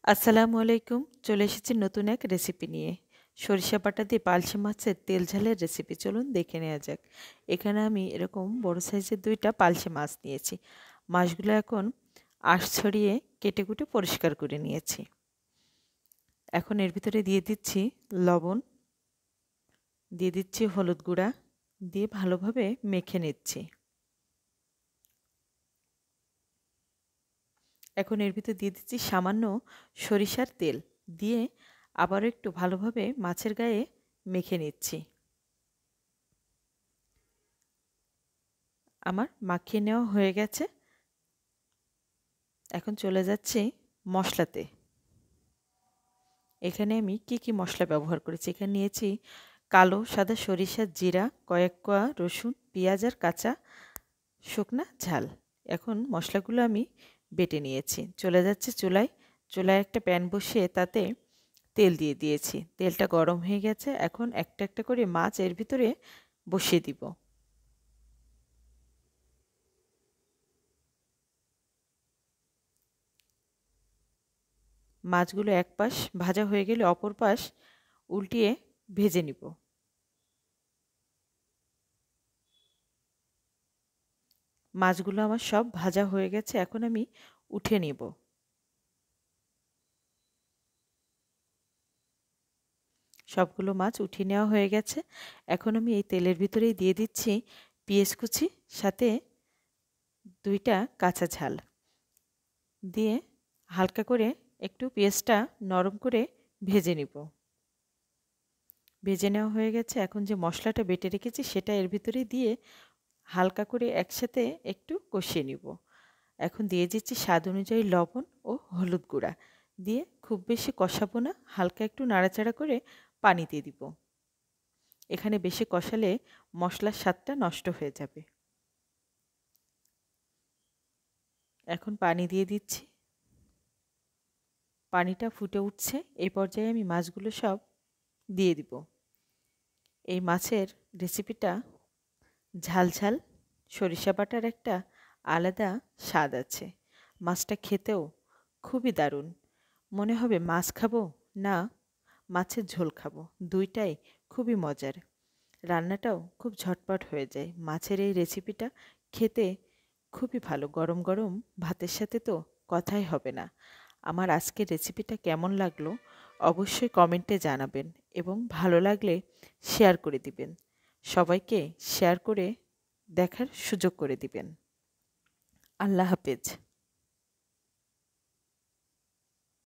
আসসালামু আলাইকুম। চলে এসেছি নতুন এক রেসিপি নিয়ে। সরিষা বাটা দিয়ে পালসে মাছের তেল ঝালের রেসিপি, চলুন দেখে নেওয়া যাক। এখানে আমি এরকম বড় সাইজের 2টা পালসে মাছ নিয়েছি। মাছগুলো এখন আঁশ ছড়িয়ে কেটে কুটে পরিষ্কার করে নিয়েছি। এখন এর ভিতরে দিয়ে দিচ্ছি লবণ, দিয়ে দিচ্ছি হলুদ গুঁড়া, দিয়ে ভালোভাবে মেখে নিচ্ছি। এখন এর ভিতর দিয়ে দিচ্ছি সামান্য সরিষার তেল, দিয়ে আবারও একটু ভালোভাবে মাছের গায়ে মেখে নিচ্ছি। আমার মাখিয়ে নেওয়া হয়ে গেছে। এখন চলে যাচ্ছি মশলাতে। এখানে আমি কি মশলা ব্যবহার করেছি, এখানে নিয়েছি কালো সাদা সরিষা, জিরা, কয়েক কোয়া রসুন, পেঁয়াজ আর কাঁচা শুকনা ঝাল। এখন মশলাগুলো আমি বেটে নিয়েছি। চলে যাচ্ছে চুলায়। চুলায় একটা প্যান বসিয়ে তাতে তেল দিয়ে দিয়েছি। তেলটা গরম হয়ে গেছে। এখন একটা একটা করে মাছ এর ভিতরে বসিয়ে দিব। মাছগুলো এক পাশ ভাজা হয়ে গেলে অপর পাশ উল্টিয়ে ভেজে নিব। মাছগুলো আমার সব ভাজা হয়ে গেছে। এখন আমি উঠে নেব। সবগুলো মাছ উঠিয়ে নেওয়া হয়ে গেছে। এখন আমি এই তেলের ভিতরেই দিয়ে দিচ্ছি পেঁয়াজ কুচি, সাথে 2টা কাঁচা ঝাল দিয়ে হালকা করে একটু পেঁয়াজটা নরম করে ভেজে নিব। ভেজে নেওয়া হয়ে গেছে। এখন যে মশলাটা বেটে রেখেছি সেটা এর ভিতরে দিয়ে হালকা করে একসাথে একটু কষিয়ে নিব। এখন দিয়ে দিচ্ছি স্বাদ অনুযায়ী লবণ ও হলুদ গুঁড়া, দিয়ে খুব বেশি কষাবো না, হালকা একটু নাড়াচাড়া করে পানি দিয়ে দিব। এখানে বেশি কষালে মশলার স্বাদটা নষ্ট হয়ে যাবে। এখন পানি দিয়ে দিচ্ছি। পানিটা ফুটে উঠছে। এই পর্যায়ে আমি মাছগুলো সব দিয়ে দিব। এই মাছের রেসিপিটা ঝাল ঝাল সরিষা বাটার একটা আলাদা স্বাদ আছে। মাছটা খেতেও খুবই দারুণ। মনে হবে মাছ খাবো না মাছের ঝোল খাবো, দুইটাই খুবই মজার। রান্নাটাও খুব ঝটপট হয়ে যায়। মাছের এই রেসিপিটা খেতে খুবই ভালো। গরম গরম ভাতের সাথে তো কথাই হবে না। আমার আজকের রেসিপিটা কেমন লাগলো অবশ্যই কমেন্টে জানাবেন, এবং ভালো লাগলে শেয়ার করে দিবেন। সবাইকে শেয়ার করে দেখার সুযোগ করে দিবেন। আল্লাহ হাফেজ।